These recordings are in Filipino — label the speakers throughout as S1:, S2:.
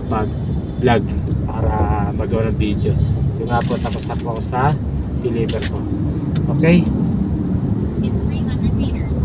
S1: nakapag-vlog para magawa ng video. Yung nga po, tapos na po ako sa deliver ko. Okay?
S2: In 300 meters.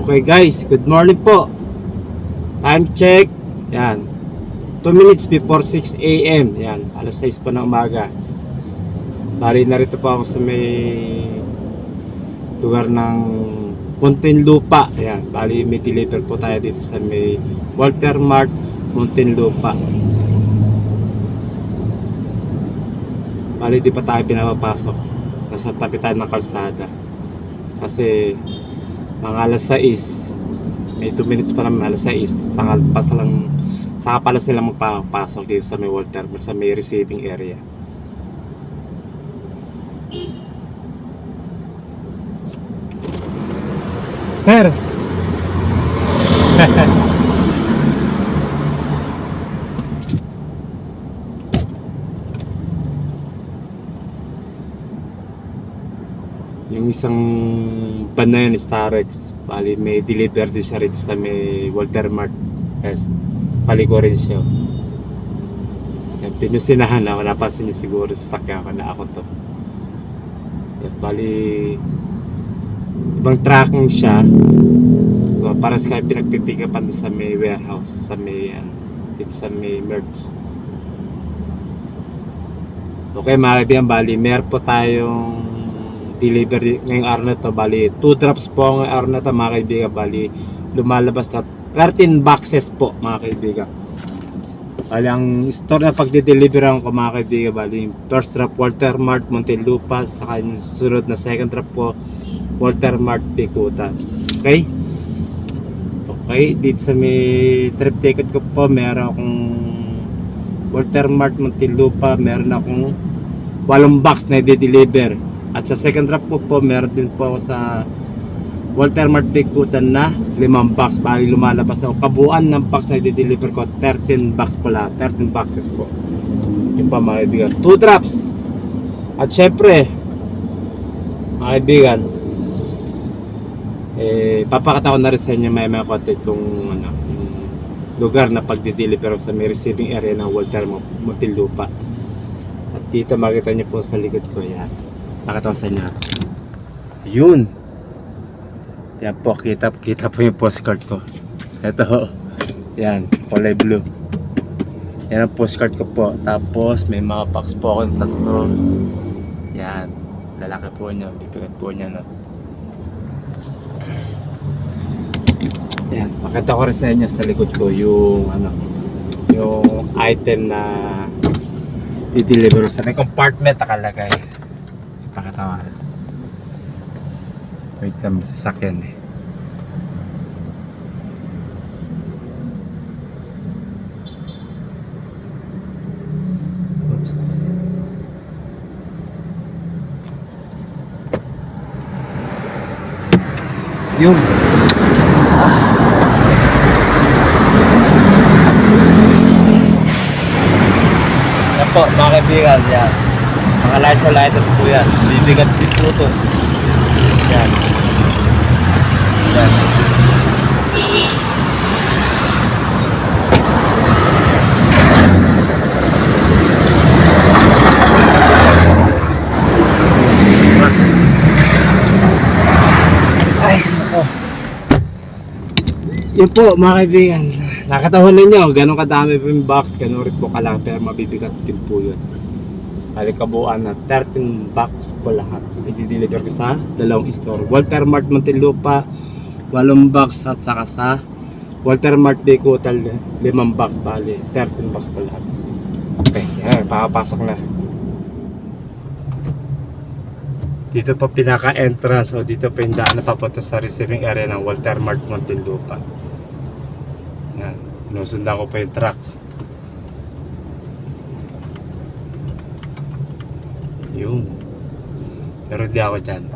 S1: Okay guys, good morning po. Time check. Yan. 2 minutes before 6 AM. Yan, alas 6 po ng umaga. Bali narito po ako sa may lugar ng Muntinlupa. Yan, bali may deliver po tayo dito sa may Walter Mart, Muntinlupa. Bali di pa tayo pinapapasok. Nasa tabi tayo ng kalsada. Kasi mga alas 6, may 2 minutes pa naman, alas 6, saka pala sila magpapasok dito sa may Walter, sa may receiving area. Sir! Yung isang van na yun, Starex, bali may deliver din siya rito sa may Walter Mart. Yes, paliko rin siya. Yan, pinusinahan na, napansin niyo siguro sa sakya ko na ako to. Yan, bali ibang tracking siya. So para sa pinagpipikapan doon sa may warehouse, sa may dito sa may merch. Okay mga kaibigan, bali meron po tayong delivery ngayong araw na to. Bali 2 drops po ngayong araw na to mga kaibigan. Bali lumalabas na 13 boxes po mga kaibigan. Bali ang store na pagde-deliveran ko mga kaibigan, bali first drop Walter Mart, Muntinlupa, saka yung susunod na second drop po Walter Mart, Bikutan. Okay? Okay, dito sa may trip ticket ko po meron akong Walter Mart, Muntinlupa, meron akong 8 box na i-deliver. At sa second drop po meron din po ako sa Walter Mart Bikutan na 5 box. Bali lumalabas na kabuuan ng box na i-deliver ko 13 box pala, 13 boxes po. Yung pa mga kaibigan, 2 drops. At syempre mga kaibigan, papakita ko na rin sa inyo may konti itong yung lugar na pagdi-deliver sa may receiving area ng Walter Muntinlupa. At dito makita nyo po sa likod ko, yan, pakita ko sa inyo. Ayun, yan po, kita po yung postcard ko. Ito, yan, kulay blue. Yan ang postcard ko po. Tapos may mga box po ako, 3. Yan, lalaki po niya, bibigat po niya, no? Yan, pakita ko rin sa inyo sa likod ko yung yung item na i-deliver sa may compartment nakalagay. Pakita ko. Wait lang, sasakyan eh. Oops. Yun. Yan po, mga kaibigan, yan. Mga light po yan. Bibigat din po ito. Yan. Yan. Ay, ako. Yan po mga kaibigan. Nakatahon ninyo, ganun kadami po yung box, ganun rin po kalaki, pero mabibigat din po yun. Halikabuan na 13 box po lahat. I-deliver ko sa 2 store. Walter Mart Muntinlupa, 8 box, at saka sa Walter Mart Bikutan 5 box, bali 13 box po lahat. Okay, yan, pakapasok na. Dito pa pinaka-entrance, o dito pa yung daan na papunta sa receiving area ng Walter Mart Muntinlupa. Yan, sinusundan ko pa yung truck. Yung Pero hindi ako dyan.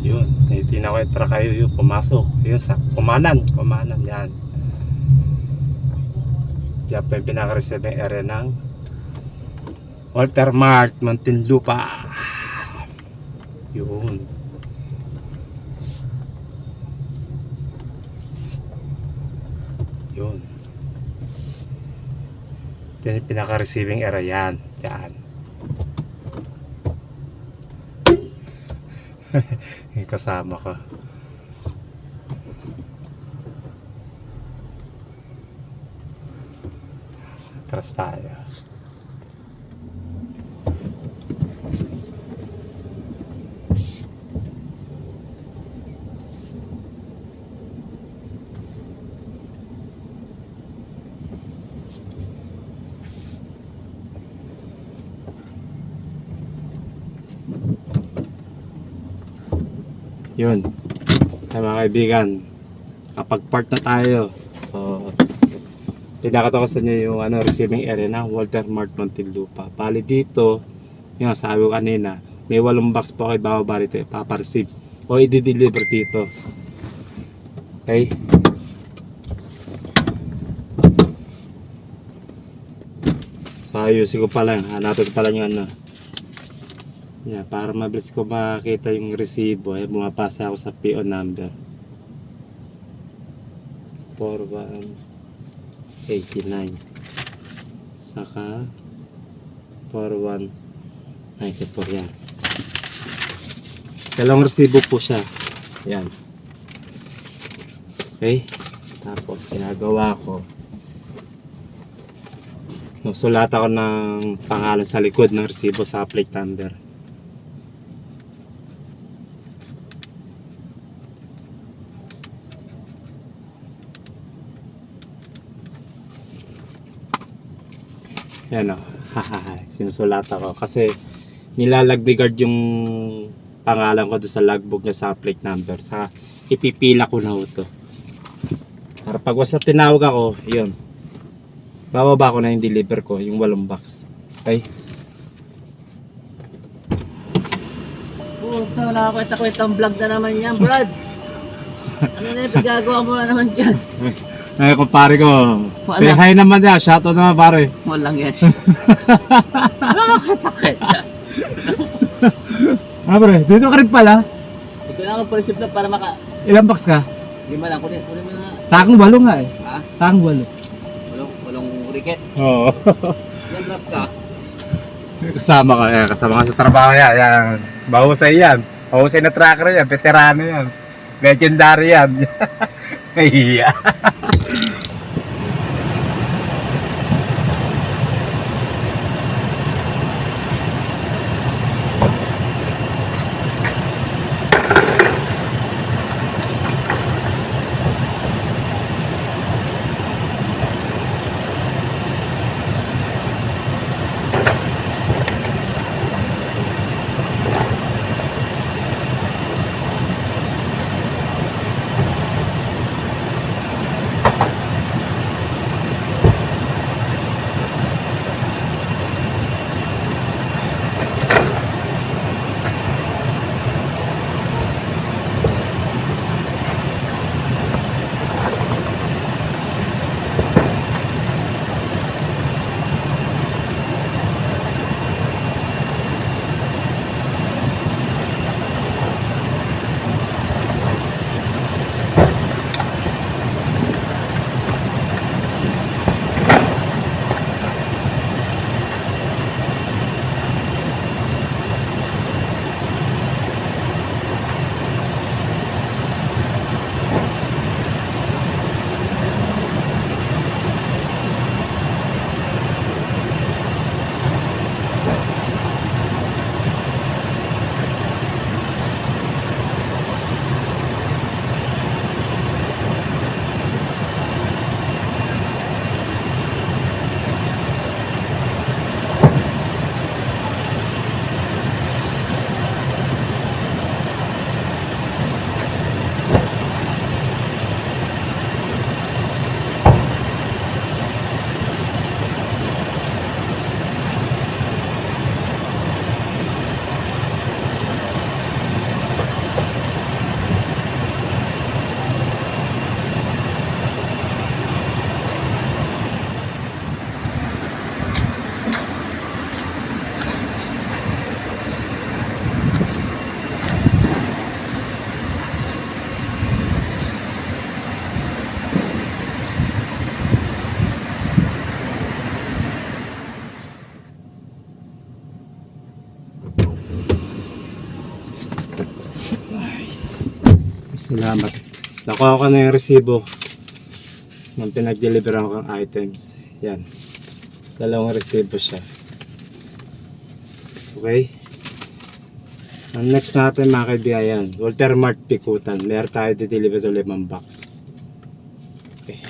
S1: Yun, tinakwentra kayo yung pumasok. Yun sa Kumanan yan. Diyan pa yung pinaka-receive area ng Walter Mart, Muntinlupa. Yun. Yun. Yan yung pinaka-receiving area yan. Yan. Yung kasama ko. Atras tayo. Yun. Ay mga kaibigan, kapag part na tayo. So, tinakita ko sa inyo yung receiving area ng Walter Mart Muntinlupa. Bali dito, yung sabi ko kanina, may 8 box po kayo bababa rito, ipapareceive o i-deliver dito. Okay? So, ayusin ko pa lang. Hanapin ko pa lang yung yan, para mabilis ko makita yung resibo, ay bumapasa ako sa PO number 4189 saka 4194 yan. Dalawang resibo po siya. Yan. Okay? Tapos ginagawa ko, sulat ako ng pangalan sa likod ng resibo sa plate number. Yan o, sinusulat ako kasi nilalagdigard yung pangalan ko doon sa logbook niya sa plate number. Sa ipipila ko na ito. Para pag wasa tinawag ako, yun, bababa ko na yung deliver ko, yung 8 box. Okay?
S3: Puta, wala ka kwenta-kwentang vlog na naman yan, Brad. Ano na yung pagagawa mo na naman dyan?
S1: Ay, kumpare ko. Say hi naman niya. Shoutout naman, pare.
S3: Walang yan. Wala ka kwenta-kwenta.
S1: Pare, dito ka rin pala.
S3: Ito na magpa-receive na para maka...
S1: Ilang box ka?
S3: 5 lang, kunin mo na.
S1: Sakang 8 nga eh.
S3: Ha?
S1: Sakang 8.
S3: Walong riket.
S1: Oo.
S3: Yan, drop ka.
S1: Kasama ka. Kasama ka sa trabaho yan. Yan. Bahusay yan. Bahusay na tracker yan. Veterano yan. Legendary yan. Iya. Salamat. Nakuha ko na yung resibo ng pinag-deliveran kong items. Yan. Dalawang resibo siya. Okay. Ang next natin mga kaibigan, Walter Mart Pikutan. Meron tayo di-deliver to 5 box. Okay.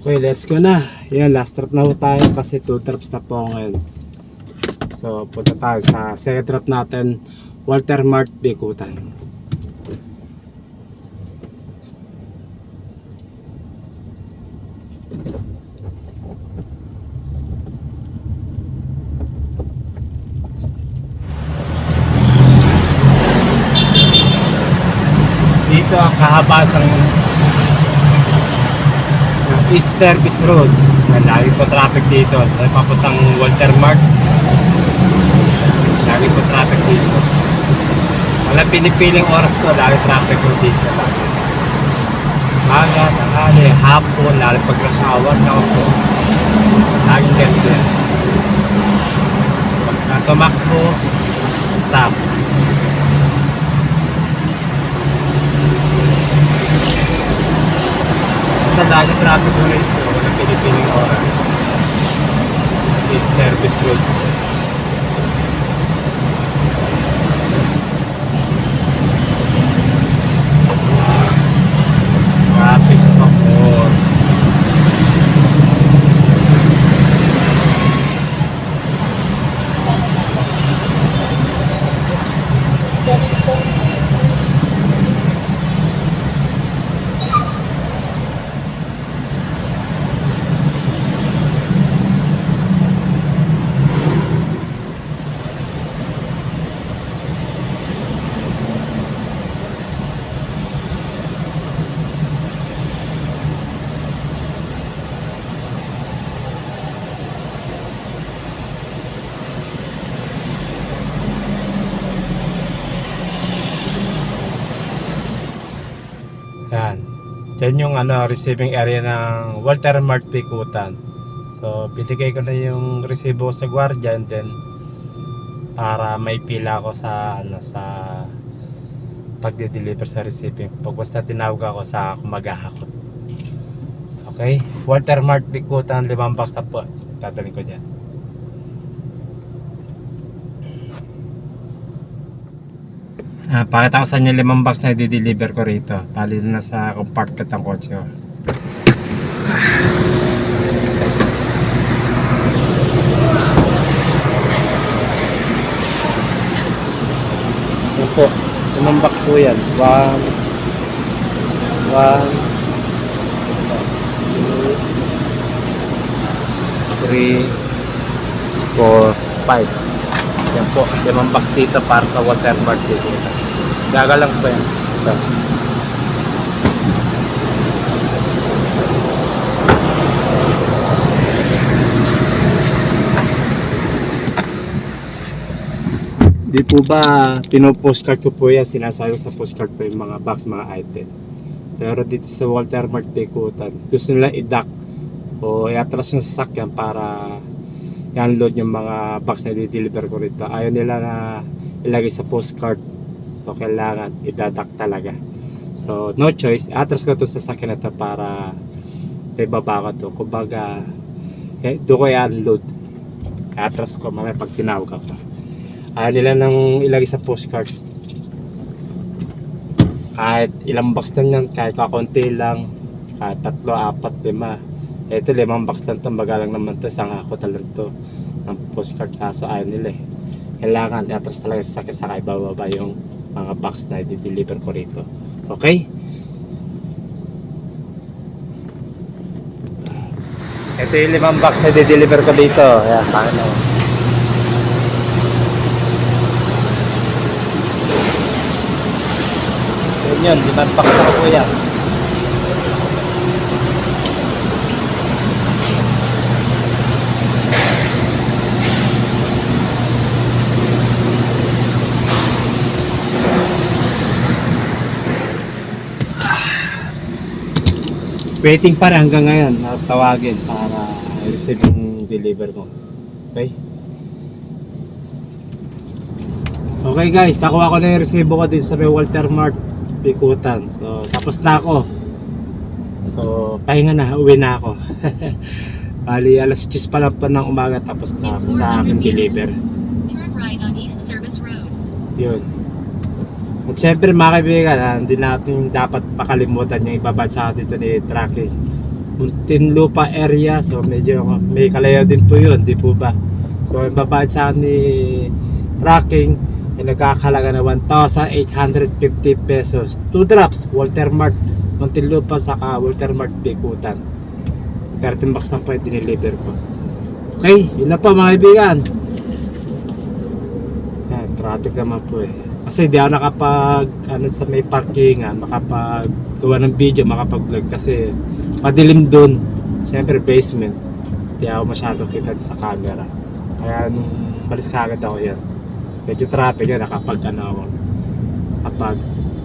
S1: Okay, let's go na. Yan, last trip na po tayo kasi 2 trips na po ngayon. So, punta tayo sa second trip natin, Walter Mart Bikutan. Dito ang kahabasan ng East Service Road. Lagi po traffic dito. Papuntang Walter Mart. Lagi po traffic dito. Walang pinipiling oras ko. Lagi traffic ko dito. Maga, tanghali, hapon, lalo pag rush hour na ako. Lagi ganito yan. Pagka tumakbo, stop. Basta dahil traffic mo rin ito, walang pinipiling oras. Is service road. Traffic pa po. Yan. Diyan yung receiving area ng Walter Mart Bikutan. So, binigay ko na yung resibo sa gwardiya and then para may pila ako sa sa pagde-deliver sa receiving. Pag basta tinawag ako sa maghahakot. Okay? Walter Mart Bikutan, 5 box na po. Tataling ko dyan. Pakita ko sa inyo 5 box na i-deliver ko rito. Pali na sa compartment ng kotse ko. Yan po. 5 box po yan. 1 2 3 4 5. Yan po, 5 box dito para sa Walter Mart dito. Gagalang po yan. Ito. Di po ba pinopostcard ko po yan, sinasabi sa postcard po yung mga box, mga item. Pero dito sa Walter Mart Bikutan, gusto nila i-dock o i-atras yung sasakyan para i-unload yung mga box na i-deliver ko rito. Ayaw nila na ilagay sa postcard. So, kailangan i-dock talaga. So, no choice. I-atras ko itong sasakyan na ito para ibaba ko ito. Kumbaga, doon ko i-unload. I-atras ko mamaya pag tinawag ako. Ayaw nila nang ilagay sa postcard. Kahit ilang box lang yan, kahit kakunti lang, kahit 3, 4, 5. Ito 5 box lang ito, magalang naman ito, isang ako talaga ito ng postcard, kaso ayaw nila eh. Kailangan i-atras talaga sa sakit, saka ibababa yung mga box na i-deliver ko rito. Okay? Ito yung 5 box na i-deliver ko dito. Ayan, paano? Yun, 5 box na po yan. Waiting pa rin hanggang ngayon na tawagin para i-receive yung deliver ko. Okay? Okay guys, nakuha ko na yung resibo ko din sa may Walter Mart, Bikutan. So, tapos na ako. So, pahinga na, uwi na ako. Bali, alas 10 pa lang pa ng umaga tapos na ako sa akin deliver.
S2: Turn right on East Service Road.
S1: Yun. At syempre mga kaibigan, hindi natin dapat pakalimutan yung ibabad sa atin dito ni Tracking. Muntinlupa area, so medyo may kalayo din po yun, di po ba? So ibabad sa atin ni Tracking, ay nagkakalaga na 1,850 pesos. 2 drops, Walter Mart, Muntinlupa saka Walter Mart Bikutan. 13 bucks lang po yung diniliver ko. Okay, yun na po mga kaibigan. Traffic naman po eh. Kasi di ako nakapag sa may parkingan, makapagawa ng video, makapag-vlog kasi madilim dun. Siyempre basement. Di ako masyado kita sa camera. Kaya nung balis kagad ako yan. Medyo traffic yan, kapag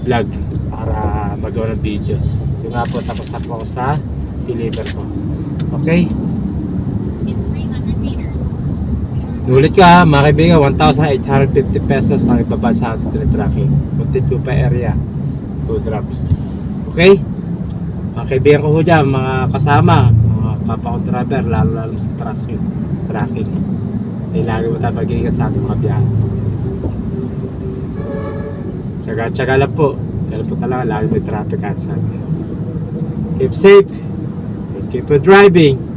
S1: vlog para magawa ng video. Yung nga po, tapos na po ako sa deliver ko. Okay?
S2: In 300 meters.
S1: Nulit ka mga kaibigan, 1,850 pesos ang ibaba sa ating Tracking. Muntinlupa area, 2 drops. Okay? Mga kaibigan ko ho dyan, mga kasama, mga kapakong driver, lalo sa tracking. Ay lagi mo tayo mag-iingat sa ating mga biyahe. Tsaga-tsaga lang po. Kaya po talaga, lagi may traffic at saan. Keep safe and keep on driving.